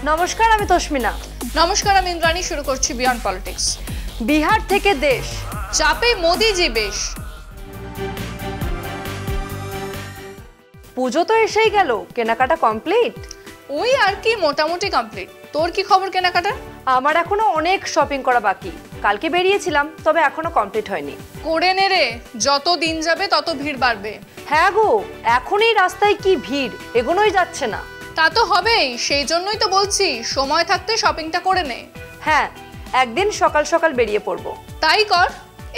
নমস্কার, আমি তস্মিনা। নমস্কার, আমি ইন্দ্রাণী। শুরু করছি বিয়ন্ড পলিটিক্স। বিহার থেকে দেশ চাপে মোদিজি বেশ। পুজো তো এসেই গেল, কেনাকাটা কমপ্লিট? ওই আর কি, মোটামুটি কমপ্লিট। তোর কি খবর কেনাকাটা? আমার এখনো অনেক শপিং করা বাকি। কালকে বেরিয়েছিলাম, তবে এখনো কমপ্লিট হয়নি। করে নে রে, যত দিন যাবে তত ভিড় বাড়বে। হ্যাঁ গো, এখন এই রাস্তায় কি ভিড়, এগোনোই যাচ্ছে না। তা তো হবেই, সেই জন্যই তো বলছি সময় থাকতে শপিংটা করে নে। হ্যাঁ, একদিন সকাল সকাল বেরিয়ে পড়বো। তাই কর।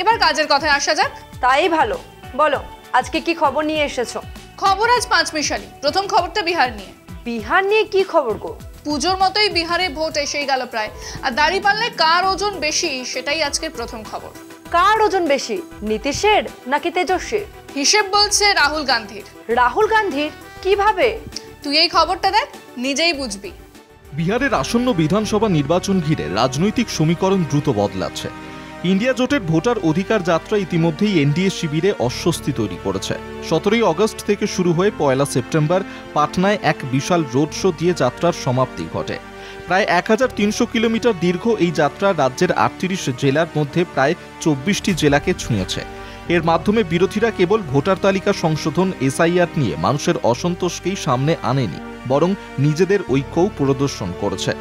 এবার কাজের কথায় আসা যাক। তাই ভালো। বলো, আজকে কি খবর নিয়ে এসেছো? খবর আজ পাঁচমিশালি। প্রথম খবরটা বিহার নিয়ে। বিহার নিয়ে কি খবর গো? পুজোর মতোই বিহারে ভোট এসেই গেল প্রায়। আর দাঁড়িপাল্লায় কার ওজন বেশি, সেটাই আজকের প্রথম খবর। কার ওজন বেশি, নীতিশের নাকি তেজস্বীর? হিসেব বলছে রাহুল গান্ধীর। রাহুল গান্ধীর? কিভাবে? তুই এই খবরটা দেখ, নিজেই বুঝবি। বিহারের আসন্ন বিধানসভা নির্বাচন ঘিরে রাজনৈতিক সমীকরণ দ্রুত বদলাচ্ছে। ইন্ডিয়া জোটের ভোটার অধিকার যাত্রা ইতিমধ্যেই এনডিএ শিবিরে অস্বস্তি তৈরি করেছে। 17 আগস্ট থেকে শুরু হয়ে 1 সেপ্টেম্বর পাটনায় এক বিশাল রোড শো দিয়ে যাত্রার সমাপ্তি ঘটে। প্রায় 1300 কিলোমিটার দীর্ঘ এই যাত্রা রাজ্যের 38 জেলার মধ্যে প্রায় 24টি জেলাকে ছুঁয়েছে। এর মাধ্যমে বিরোধীরা কেবল ভোটার তালিকা সংশোধন এসআইআর নিয়ে মানুষের অসন্তোষকেই সামনে আনেনি, বরং নিজেদের ঐক্যও প্রদর্শন করেছে।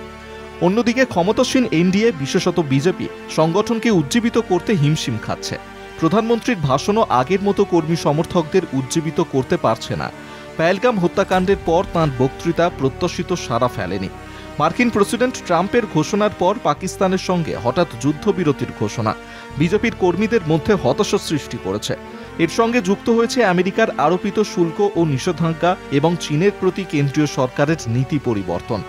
অন্যদিকে ক্ষমতাসীন এনডিএ, বিশেষত বিজেপি, সংগঠনকে উজ্জীবিত করতে হিমশিম খাচ্ছে। প্রধানমন্ত্রীর ভাষণও আগের মতো কর্মী সমর্থকদের উজ্জীবিত করতে পারছে না। পহেলগাম হত্যাকাণ্ডের পর তাঁর বক্তৃতা প্রত্যাশিত সাড়া ফেলেনি। মার্কিন প্রেসিডেন্ট ট্রাম্পের ঘোষণার পর পাকিস্তানের সঙ্গে হঠাৎ যুদ্ধবিরতির ঘোষণা বিজেপির কর্মীদের মধ্যে হতাশা সৃষ্টি করেছে। এর সঙ্গে যুক্ত হয়েছে আমেরিকার আরোপিত শুল্ক ও নিষেধাজ্ঞা এবং চীনের প্রতি কেন্দ্রীয় সরকারের নীতি পরিবর্তন।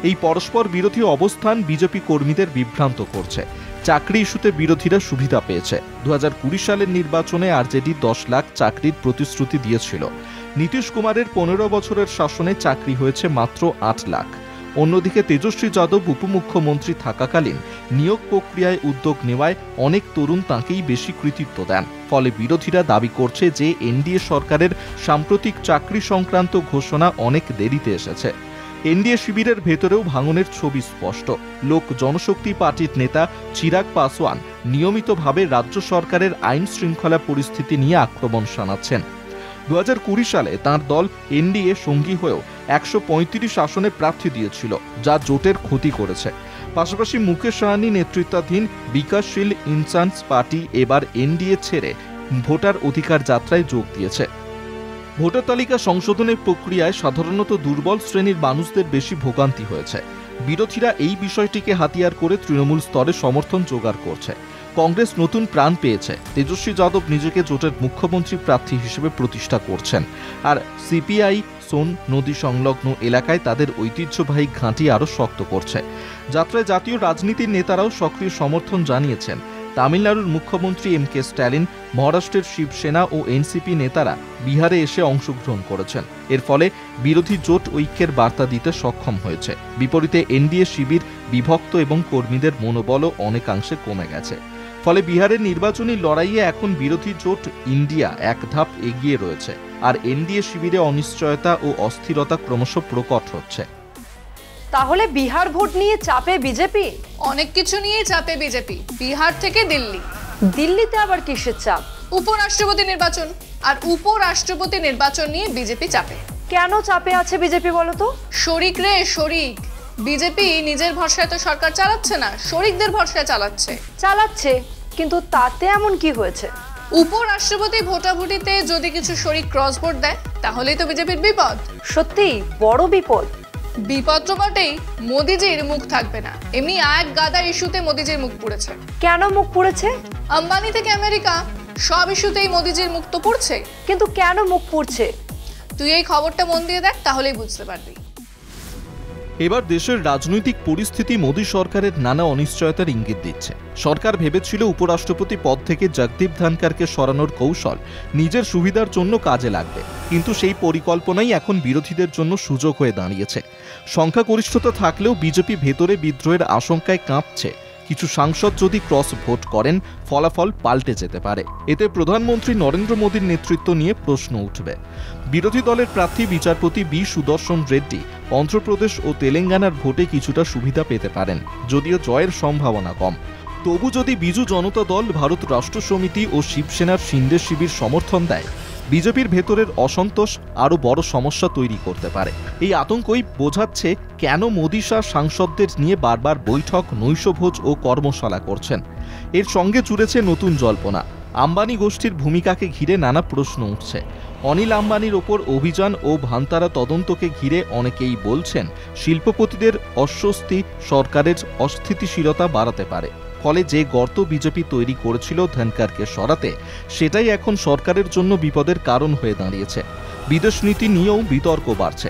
এই পরস্পর বিরোধী অবস্থান বিজেপি কর্মীদের বিভ্রান্ত করছে। চাকরি ইস্যুতে বিরোধীরা সুবিধা পেয়েছে। 2020 সালের নির্বাচনে আরজেডি 10 লাখ চাকরির প্রতিশ্রুতি দিয়েছিল। নীতিশ কুমারের 15 বছরের শাসনে চাকরি হয়েছে মাত্র 8 লাখ। অন্যদিকে তেজস্বী যাদব উপমুখ্যমন্ত্রী থাকাকালীন নিয়োগ প্রক্রিয়ায় উদ্যোগ নেওয়ায় অনেক তরুণ তাঁকেই বেশি কৃতিত্ব দেন। ফলে বিরোধীরা দাবি করছে যে এনডিএ সরকারের সাম্প্রতিক চাকরি সংক্রান্ত ঘোষণা অনেক দেরিতে এসেছে। এনডিএ শিবিরের ভেতরেও ভাঙনের ছবি স্পষ্ট। লোক জনশক্তি পার্টির নেতা চিরাগ পাসওয়ান নিয়মিতভাবে রাজ্য সরকারের আইন শৃঙ্খলা পরিস্থিতি নিয়ে আক্রমণ শানাচ্ছেন। 2020 সালে তাঁর দল এনডিএ সঙ্গী হয়েও 135 আসনে প্রার্থী দিয়েছিল, যা জোটের ক্ষতি করেছে। পাশাপাশি মুকেশ সাহানি নেতৃত্বাধীন বিকাশশীল ইনসান্স পার্টি এবার এনডিএ ছেড়ে ভোটার অধিকার যাত্রায় যোগ দিয়েছে। ভোটার তালিকা সংশোধনের প্রক্রিয়ায় সাধারণত দুর্বল শ্রেণীর মানুষদের বেশি ভোগান্তি হয়েছে। বিরোধীরা এই বিষয়টিকে হাতিয়ার করে তৃণমূল স্তরে সমর্থন জোগাড় করছে। কংগ্রেস নতুন প্রাণ পেয়েছে। তেজস্বী যাদব নিজেকে জোটের মুখ্যমন্ত্রী প্রার্থী হিসেবে প্রতিষ্ঠা করছেন। আর সিপিআই সোন নদী সংলগ্ন এলাকায় তাদের ঐতিহ্যবাহী ঘাঁটি আরও শক্ত করছে। যাত্রায় জাতীয় রাজনীতির নেতারাও সক্রিয় সমর্থন জানিয়েছেন। তামিলনাড়ুর মুখ্যমন্ত্রী এম.কে. স্ট্যালিন, মহারাষ্ট্রের শিবসেনা ও এনসিপি নেতারা বিহারে এসে অংশগ্রহণ করেছেন। এর ফলে বিরোধী জোট ঐক্যের বার্তা দিতে সক্ষম হয়েছে। বিপরীতে এনডিএ শিবির বিভক্ত এবং কর্মীদের মনোবলও অনেকাংশে কমে গেছে। ফলে বিহারের নির্বাচনী লড়াইয়ে এখন বিরোধী জোট ইন্ডিয়া এক ধাপ এগিয়ে রয়েছে, আর এনডিএ শিবিরে অনিশ্চয়তা ও অস্থিরতা ক্রমশ প্রকট হচ্ছে। তাহলে বিহার ভোট নিয়ে চাপে বিজেপি? অনেক কিছু নিয়ে চাপে বিজেপি। বিহার থেকে দিল্লি। দিল্লিতে আবার কিসের চাপ? উপরাষ্ট্রপতি নির্বাচন। আর উপরাষ্ট্রপতি নির্বাচন নিয়ে বিজেপি চাপে। কেন চাপে আছে বিজেপি বলো তো? শরিক রে, শরিক। বিজেপি নিজের ভরসায় তো সরকার চালাচ্ছে না, শরিকদের ভরসায় চালাচ্ছে। কিন্তু তাতে এমন কি হয়েছে? উপরাষ্ট্রপতি ভোটাভুটিতে যদি কিছু শরিক ক্রস ভোট দেয়, তাহলেই তো বিজেপির বিপদ। সত্যি বড় বিপদ। বিপদ তো বটেই, মোদিজির মুখ থাকবে না। এমনি এক গাদা ইস্যুতে মোদিজির মুখ পুড়েছে। কেন মুখ পুড়েছে? আম্বানি থেকে আমেরিকা, সব ইস্যুতেই মোদিজির মুখ তো পুড়ছে। কিন্তু কেন মুখ পুড়ছে? তুই এই খবরটা মন দিয়ে দেখ, তাহলেই বুঝতে পারবি। এবার দেশের রাজনৈতিক পরিস্থিতি মোদী সরকারের নানা অনিশ্চয়তার ইঙ্গিত দিচ্ছে। সরকার ভেবেছিল উপরাষ্ট্রপতি পদ থেকে জগদীপ ধনখড়কে সরানোর কৌশল নিজের সুবিধার জন্য কাজে লাগবে, কিন্তু সেই পরিকল্পনাই এখন বিরোধীদের জন্য সুযোগ হয়ে দাঁড়িয়েছে। সংখ্যাগরিষ্ঠতা থাকলেও বিজেপি ভেতরে বিদ্রোহের আশঙ্কায় কাঁপছে। কিছু সাংসদ যদি ক্রস ভোট করেন, ফলাফল পাল্টে যেতে পারে। এতে প্রধানমন্ত্রী নরেন্দ্র মোদীর নেতৃত্ব নিয়ে প্রশ্ন উঠবে। বিরোধী দলের প্রার্থী বিচারপতি বি সুদর্শন রেড্ডি অন্ধ্রপ্রদেশ ও তেলেঙ্গানার ভোটে কিছুটা সুবিধা পেতে পারেন, যদিও জয়ের সম্ভাবনা কম। তবু যদি বিজু জনতা দল, ভারত রাষ্ট্র সমিতি ও শিবসেনার শিন্ডে শিবির সমর্থন দেয়, বিজেপির ভেতরের অসন্তোষ আরও বড় সমস্যা তৈরি করতে পারে। এই আতঙ্কই বোঝাচ্ছে কেন মোদি শাহ সাংসদদের নিয়ে বারবার বৈঠক, নৈশভোজ ও কর্মশালা করছেন। এর সঙ্গে জুড়েছে নতুন জল্পনা। আম্বানি গোষ্ঠীর ভূমিকাকে ঘিরে নানা প্রশ্ন উঠছে। অনিল আম্বানির ওপর অভিযান ও ভান্তারা তদন্তকে ঘিরে অনেকেই বলছেন শিল্পপতিদের অস্বস্তি সরকারের অস্থিতিশীলতা বাড়াতে পারে। ফলে যে গর্ত বিজেপি তৈরি করেছিল ধনকরকে সরাতে, সেটাই এখন সরকারের জন্য বিপদের কারণ হয়ে দাঁড়িয়েছে। বিদেশ নীতি নিয়েও বিতর্ক বাড়ছে।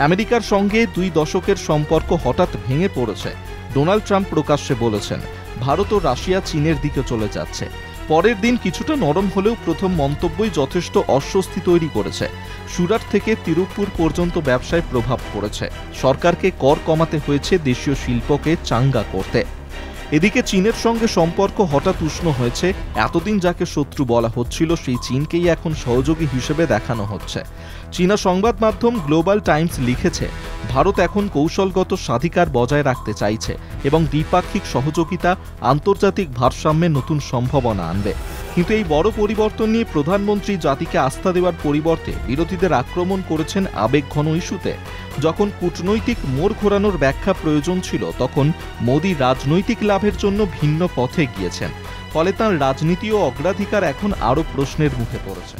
আমেরিকার সঙ্গে 2 দশকের সম্পর্ক হঠাৎ ভেঙে পড়েছে। ডোনাল্ড ট্রাম্প প্রকাশ্যে বলেছেন ভারত ও রাশিয়া চীনের দিকে চলে যাচ্ছে। পরের দিন কিছুটা নরম হলেও প্রথম মন্তব্যই যথেষ্ট অস্বস্তি তৈরি করেছে। সুরাট থেকে তিরুপুর পর্যন্ত ব্যবসায় প্রভাব পড়েছে। সরকারকে কর কমাতে হয়েছে দেশীয় শিল্পকে চাঙ্গা করতে। এদিকে চীনের সঙ্গে সম্পর্ক হঠাৎ উষ্ণ হয়েছে। এতদিন যাকে শত্রু বলা হচ্ছিল, সেই চীনকেই এখন সহযোগী হিসেবে দেখানো হচ্ছে। চীনা সংবাদ মাধ্যম গ্লোবাল টাইমস লিখেছে, ভারত এখন কৌশলগত স্বাধিকার বজায় রাখতে চাইছে এবং দ্বিপাক্ষিক সহযোগিতা আন্তর্জাতিক ভারসাম্যে নতুন সম্ভাবনা আনবে। কিন্তু এই বড় পরিবর্তন নিয়ে প্রধানমন্ত্রী জাতিকে আস্থা দেওয়ার পরিবর্তে বিরোধীদের আক্রমণ করেছেন আবেগঘন ইস্যুতে। যখন কূটনৈতিক মোড় ঘোরানোর ব্যাখ্যা প্রয়োজন ছিল, তখন মোদি রাজনৈতিক লাভের জন্য ভিন্ন পথে গিয়েছেন। ফলে তাঁর রাজনীতি ও অগ্রাধিকার এখন আরও প্রশ্নের মুখে পড়েছে।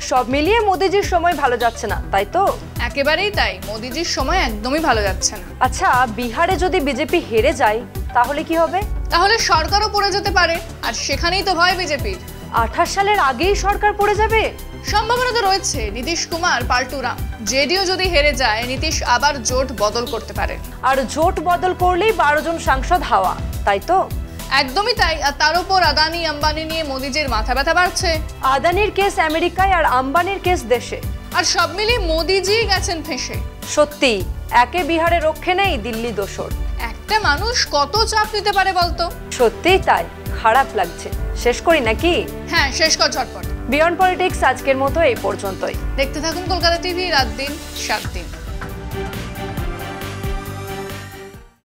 সব মিলিয়ে মোদিজির সময় ভালো যাচ্ছে না, তাই তো? একেবারেই তাই, মোদিজির সময় একদমই ভালো যাচ্ছে না। আচ্ছা, বিহারে যদি বিজেপি হেরে যায় তাহলে কি হবে? তাহলে সরকারও পড়ে যেতে পারে, আর সেখানেই তো ভয় বিজেপির। 28 সালের আগেই সরকার পড়ে যাবে? সম্ভাবনা তো রয়েছে। নীতিশ কুমার পাল্টুরাম, জেডিইউ যদি হেরে যায়, নীতিশ আবার জোট বদল করতে পারে। আর জোট বদল করলেই 12 জন সাংসদ হাওয়া, তাই তো? একদমই তাই। আর তার উপর আদানি আম্বানি নিয়ে মোদিজির মাথা ব্যথা বাড়ছে। আদানির কেস আমেরিকায় আর আম্বানির কেস দেশে, আর সব মিলিয়ে মোদিজি গেছেন ফেঁসে। সত্যি একে বিহারে রক্ষে নেই, দিল্লি দোসর। একটা মানুষ কত চাপ নিতে পারে বলতো? সত্যিই তাই, খারাপ লাগছে। শেষ করি নাকি? হ্যাঁ, শেষ কর ঝটপট। বিয়ন্ড পলিটিক্স আজকের মতো এই পর্যন্তই। দেখতে থাকুন কলকাতা টিভি, রাত দিন 7 দিন।